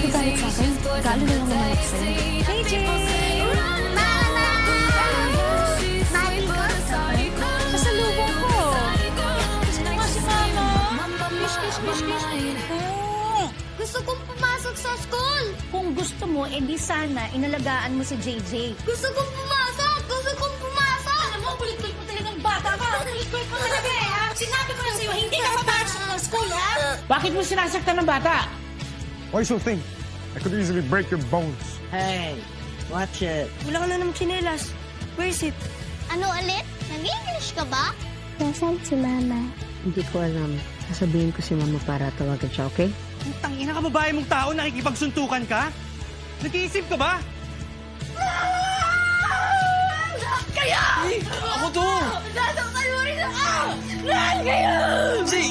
magagalit sa akin. Galo na lang naman ako sa'yo. JJ! Mama! Mami ko? Pasalubong ko. Gusto mo nga si Mama. Kiss. Gusto kong pumasok sa school! Kung gusto mo, edi sana inalagaan mo si JJ. Gusto kong pumasok! Gusto kong pumasok! Alam mo, kulit-kulit mo talagang bata ka. Kulit-kulit mo talaga eh, ha? Sinabi ko na sa'yo, hindi ka papasok ng school, ha? Bakit mo sinasaktan ng bata? Why so think? I could easily break your bones. Hey, watch it. Wala ka na ng chinelas. Where is it? Ano ulit? Nag-English ka ba? Nasaan si Mama? Hindi ko alam. Sasabihin ko si Mama para tawagan siya, okay? Putang ina ka, babae mong tao, nakikipagsuntukan ka? Nag-iisip ka ba? Kaya! Ako to! Nasaktan mo rin ako! Mahal kayo! Si...